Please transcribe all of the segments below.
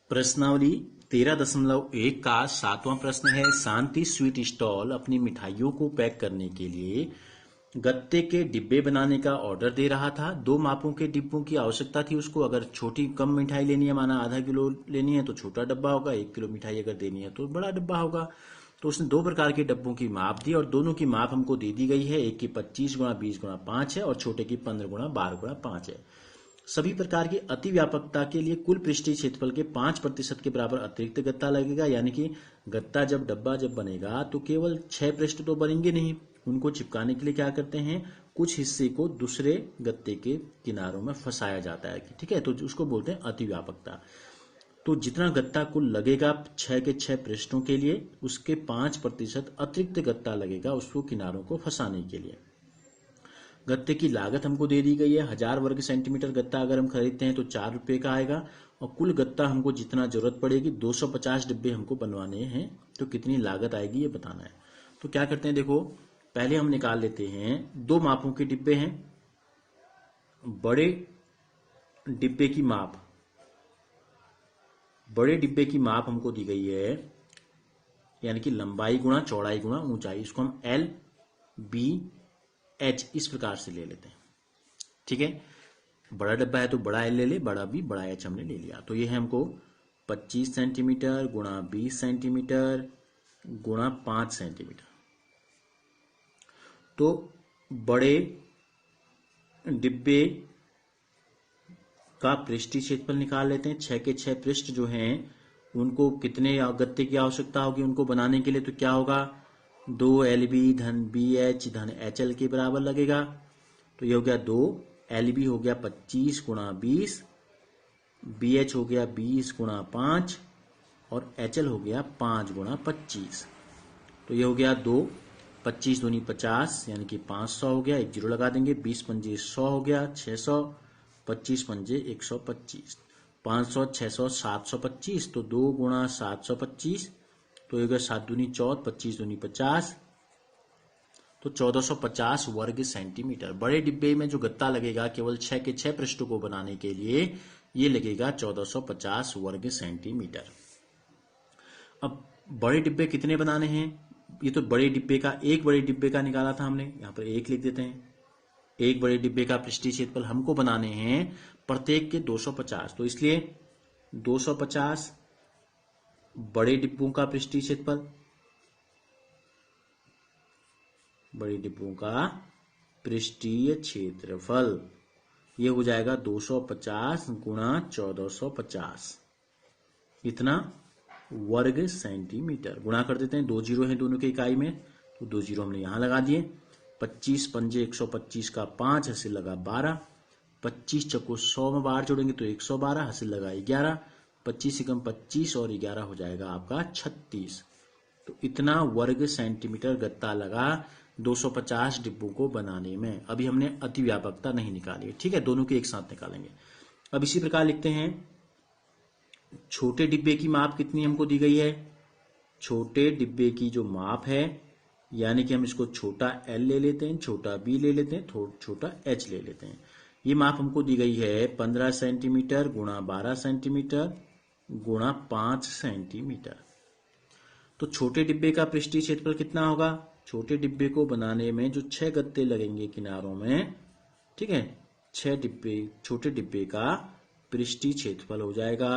प्रश्नावली 13.1 का 7वां प्रश्न है। शांति स्वीट स्टॉल अपनी मिठाइयों को पैक करने के लिए गत्ते के डिब्बे बनाने का ऑर्डर दे रहा था। 2 मापों के डिब्बों की आवश्यकता थी उसको। अगर छोटी कम मिठाई लेनी है, माना आधा किलो लेनी है तो छोटा डब्बा होगा, 1 किलो मिठाई अगर देनी है तो बड़ा डब्बा होगा। तो उसने 2 प्रकार के डब्बों की माप दी और दोनों की माप हमको दे दी गई है। एक की 25 गुणा 20 गुणा 5 है और छोटे की 15 गुणा 12 गुणा 5 है। सभी प्रकार की अति व्यापकता के लिए कुल पृष्ठीय क्षेत्रफल के 5% के बराबर अतिरिक्त गत्ता लगेगा। यानी कि गत्ता डब्बा जब बनेगा तो केवल 6 पृष्ठ तो बनेंगे नहीं, उनको चिपकाने के लिए क्या करते हैं, कुछ हिस्से को दूसरे गत्ते के किनारों में फंसाया जाता है। ठीक है, तो उसको बोलते हैं अति व्यापकता। तो जितना गत्ता कुल लगेगा 6 के 6 पृष्ठों के लिए, उसके 5% अतिरिक्त गत्ता लगेगा उसको किनारों को फंसाने के लिए। गत्ते की लागत हमको दे दी गई है। 1000 वर्ग सेंटीमीटर गत्ता अगर हम खरीदते हैं तो 4 रुपए का आएगा और कुल गत्ता हमको जितना जरूरत पड़ेगी 250 डिब्बे हमको बनवाने हैं, तो कितनी लागत आएगी ये बताना है। तो क्या करते हैं, देखो पहले हम निकाल लेते हैं। 2 मापों के डिब्बे हैं। बड़े डिब्बे की माप हमको दी गई है, यानी कि लंबाई गुणा चौड़ाई गुणा ऊंचाई। इसको हम L B H इस प्रकार से ले लेते हैं। ठीक है, बड़ा डब्बा है तो बड़ा L ले ले, बड़ा B बड़ा H हमने ले लिया। तो ये है हमको 25 सेंटीमीटर गुणा 20 सेंटीमीटर गुणा 5 सेंटीमीटर। तो बड़े डिब्बे का पृष्ठीय क्षेत्रफल निकाल लेते हैं। 6 के 6 पृष्ठ जो हैं उनको कितने गत्ते की आवश्यकता होगी उनको बनाने के लिए, तो क्या होगा, 2 LB धन BH धन HL के बराबर लगेगा। तो ये हो गया 2 LB हो गया 25 गुणा 20, BH हो गया 20 गुणा 5 और HL हो गया 5 गुणा 25। तो ये हो गया 2, 25 दूनी 50 यानी कि 500 हो गया, 1 जीरो लगा देंगे। 20 पंजे 100 हो गया 600, 25 पंजे 125, 500 600 725। तो 2 गुणा 725 तो ये 7 दूनी 14, 25 दूनी 50, तो 1450 वर्ग सेंटीमीटर। बड़े डिब्बे में जो गत्ता लगेगा केवल 6 के 6 पृष्ठों को बनाने के लिए, ये लगेगा 1450 वर्ग सेंटीमीटर। अब बड़े डिब्बे कितने बनाने हैं, ये तो बड़े डिब्बे का, एक बड़े डिब्बे का निकाला था हमने, यहां पर 1 लिख देते हैं। एक बड़े डिब्बे का पृष्ठीय क्षेत्रफल हमको बनाने हैं प्रत्येक के 250, तो इसलिए 250 बड़े डिब्बों का पृष्ठीय क्षेत्रफल, बड़े डिब्बों का पृष्ठीय क्षेत्रफल ये हो जाएगा 250 गुणा 1450, इतना वर्ग सेंटीमीटर। गुणा कर देते हैं, 2 जीरो है दोनों के इकाई में, तो 2 जीरो हमने यहां लगा दिए। 25 पंजे 125 का 5, हासिल लगा 12, 25 चक्को 100 में बाहर जोड़ेंगे तो 112, हासिल लगा 11, 25 एकम 25 और 11 हो जाएगा आपका 36। तो इतना वर्ग सेंटीमीटर गत्ता लगा 250 डिब्बों को बनाने में। अभी हमने अति व्यापकता नहीं निकाली, ठीक है, दोनों के एक साथ निकालेंगे। अब इसी प्रकार लिखते हैं, छोटे डिब्बे की माप कितनी हमको दी गई है। छोटे डिब्बे की जो माप है, यानी कि हम इसको छोटा L ले लेते हैं, छोटा B ले लेते हैं, छोटा H ले लेते हैं। ये माप हमको दी गई है 15 सेंटीमीटर गुणा 12 सेंटीमीटर गुणा 5 सेंटीमीटर। तो छोटे डिब्बे का पृष्ठीय क्षेत्रफल कितना होगा, छोटे डिब्बे को बनाने में जो 6 गत्ते लगेंगे किनारों में, ठीक है, 6 डिब्बे, छोटे डिब्बे का पृष्ठीय क्षेत्रफल हो जाएगा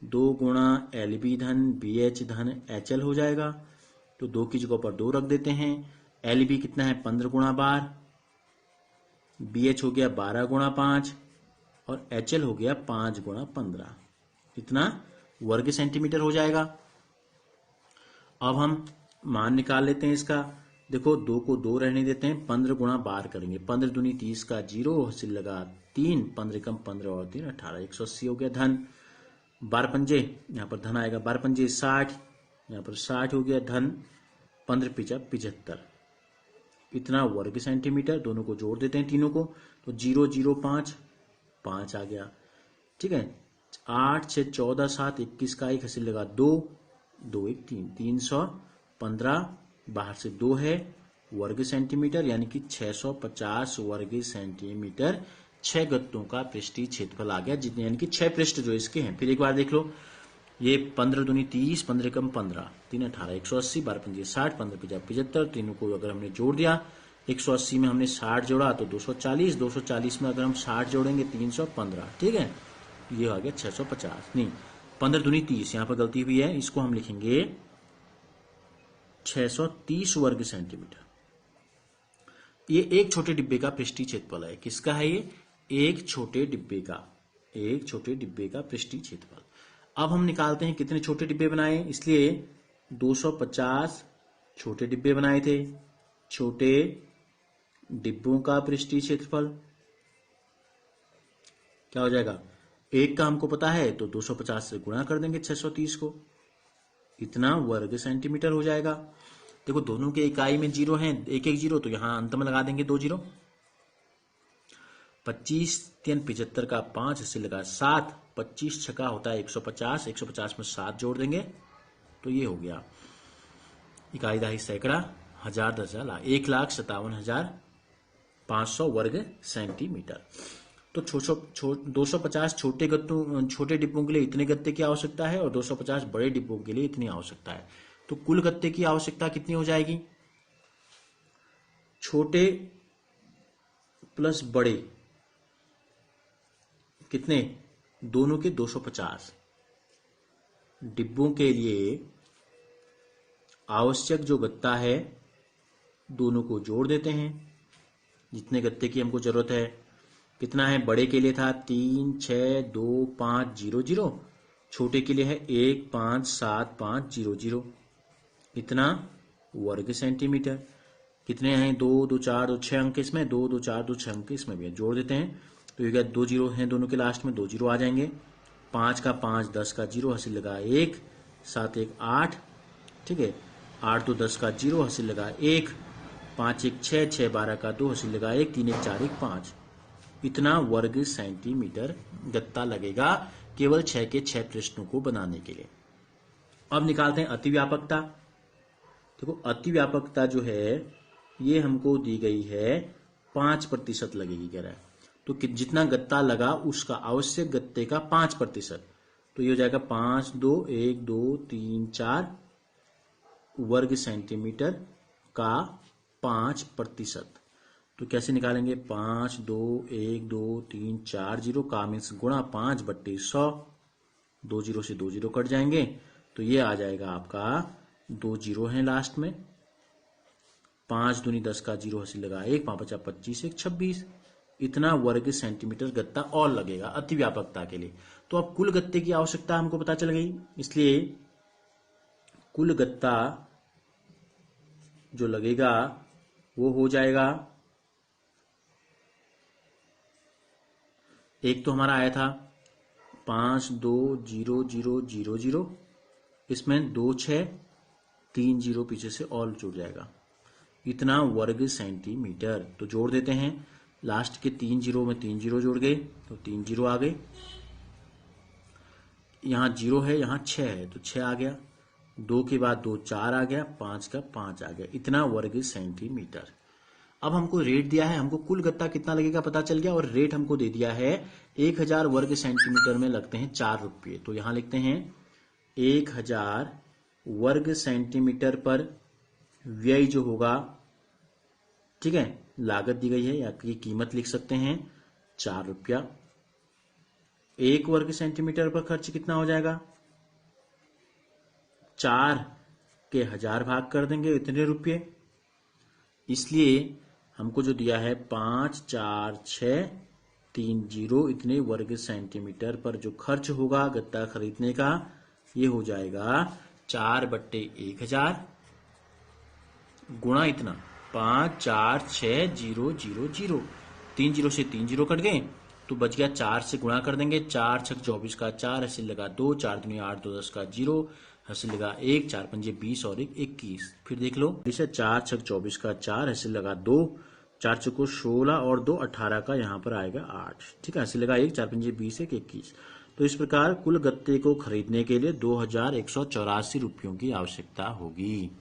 2 गुणा LB धन BH धन HL हो जाएगा। तो 2 की जगह पर 2 रख देते हैं। LB कितना है 15 गुणा 12, BH हो गया 12 गुणा 5 और HL हो गया 5 गुणा 15, इतना वर्ग सेंटीमीटर हो जाएगा। अब हम मान निकाल लेते हैं इसका। देखो 2 को 2 रहने देते हैं, 15 गुणा 12 करेंगे, 15 दूनी 30 का 0, हासिल लगा 3, 15 कम 15 और 3 18, 180 हो गया धन। 12 पंजे यहाँ पर धन आएगा, 12 पंजे 60, यहाँ पर 60 हो गया धन, 15 पिचा 75, इतना वर्ग सेंटीमीटर। दोनों को जोड़ देते हैं तीनों को, तो 0 0 5 5 आ गया, ठीक है। 8 6 14 7 21 का 1, हासिल लगा 2 2 1 3, 315 बाहर से 2 है वर्ग सेंटीमीटर, यानी कि 650 वर्ग सेंटीमीटर 6 गत्तों का पृष्ठीय क्षेत्रफल आ गया, जितने यानी कि 6 पृष्ठ जो इसके हैं। फिर एक बार देख लो, ये 15 दूनी 30, 15 कम 15, 3 18, 180, 12 पंजे 60, 15 पंजा 75, तीनों को अगर हमने जोड़ दिया 180 में हमने 60 जोड़ा तो 240, 240 में अगर हम 60 जोड़ेंगे 315, ठीक है, ये आ गया 650, नहीं 15 दूनी 30, यहाँ पर गलती हुई है, इसको हम लिखेंगे 630 वर्ग सेंटीमीटर। ये एक छोटे डिब्बे का पृष्ठीय क्षेत्रफल है। किसका है ये? एक छोटे डिब्बे का पृष्ठीय क्षेत्रफल। अब हम निकालते हैं कितने छोटे डिब्बे बनाए, इसलिए 250 छोटे डिब्बे बनाए थे। छोटे डिब्बों का पृष्ठीय क्षेत्रफल क्या हो जाएगा? एक का हमको पता है तो 250 से गुणा कर देंगे 630 को, इतना वर्ग सेंटीमीटर हो जाएगा। देखो दोनों के इकाई में जीरो हैं, एक एक जीरो, तो यहां अंत में लगा देंगे 2 जीरो। 25 3 75 का 5 से लगा 7, 25 छका होता है 150, 150 में 7 जोड़ देंगे तो ये हो गया इकाई दहाई सैकड़ा, हजार 10,000 लाख, 1,57,500 वर्ग सेंटीमीटर। तो 250 छोटे डिब्बों के लिए इतने गत्ते की आवश्यकता है और 250 बड़े डिब्बों के लिए इतनी आवश्यकता है। तो कुल गत्ते की आवश्यकता कितनी हो जाएगी? छोटे प्लस बड़े कितने? दोनों के 250 डिब्बों के लिए आवश्यक जो गत्ता है दोनों को जोड़ देते हैं, जितने गत्ते की हमको जरूरत है। कितना है? बड़े के लिए था 3 6 2 5 0 0, छोटे के लिए है 1 5 7 5 0 0, इतना वर्ग सेंटीमीटर। कितने हैं? 2 2 4 2 6 अंक इसमें, 2 2 4 2 6 अंक इसमें भी जोड़ देते हैं तो ये 2 जीरो हैं दोनों के लास्ट में, 2 जीरो आ जाएंगे। 5 का 5, 10 का 0, हासिल लगा 1, 7 1 8, ठीक है, 8 2 10 का 0, हासिल लगा 1, 5 1 6, 6 12 का 2, हासिल लगा 1, 3 1 4 1 5, इतना वर्ग सेंटीमीटर गत्ता लगेगा केवल 6 के 6 पृष्ठों को बनाने के लिए। अब निकालते हैं अतिव्यापकता। देखो अतिव्यापकता जो है ये हमको दी गई है 5% लगेगी, कह रहा है। तो जितना गत्ता लगा उसका आवश्यक गत्ते का 5%, तो ये हो जाएगा 5 2 1 2 3 4 वर्ग सेंटीमीटर का 5%। तो कैसे निकालेंगे? 5 2 1 2 3 4 0 का मीन्स गुणा 5/100, 2 जीरो से 2 जीरो कट जाएंगे तो ये आ जाएगा आपका 2 जीरो है लास्ट में। 5 दूनी 10 का 0, हासिल लगा 1, 5 5 25 1 26, इतना वर्ग सेंटीमीटर गत्ता और लगेगा अतिव्यापकता के लिए। तो अब कुल गत्ते की आवश्यकता हमको पता चल गई, इसलिए कुल गत्ता जो लगेगा वो हो जाएगा, एक तो हमारा आया था 5 2 0 0 0 0, इसमें 2 6 3 0 पीछे से और जुड़ जाएगा, इतना वर्ग सेंटीमीटर। तो जोड़ देते हैं, लास्ट के 3 जीरो में 3 जीरो जोड़ गए तो 3 जीरो आ गए, यहाँ 0 है यहाँ 6 है तो 6 आ गया, 2 के बाद 2 4 आ गया, 5 का 5 आ गया, इतना वर्ग सेंटीमीटर। अब हमको रेट दिया है, हमको कुल गत्ता कितना लगेगा पता चल गया, और रेट हमको दे दिया है 1000 वर्ग सेंटीमीटर में लगते हैं 4 रुपये। तो यहां लिखते हैं 1000 वर्ग सेंटीमीटर पर व्यय जो होगा, ठीक है, लागत दी गई है या की कीमत लिख सकते हैं 4 रुपया। 1 वर्ग सेंटीमीटर पर खर्च कितना हो जाएगा? 4 के 1000 भाग कर देंगे, इतने रुपये। इसलिए हमको जो दिया है 5 4 6 3 0, इतने वर्ग सेंटीमीटर पर जो खर्च होगा गत्ता खरीदने का, ये हो जाएगा 4/1000 गुणा इतना 5 4 6 0 0 0, 3 जीरो से 3 जीरो कट गए तो बच गया 4 से गुणा कर देंगे, 4 6 24 का 4, हासिल लगा 2, 4 दूनी 8 2 10 का 0, हासिल लगा 1, 4 पंजे 20 और 1 21। फिर देख लो, इसे 4 6 24 का 4, हासिल लगा 2, 4 चौको 16 और 2 18 का यहाँ पर आएगा 8, ठीक है, हासिल लगा 1, 4 पंजे 20 1 21। तो इस प्रकार कुल गत्ते को खरीदने के लिए 2184 रुपयों की आवश्यकता होगी।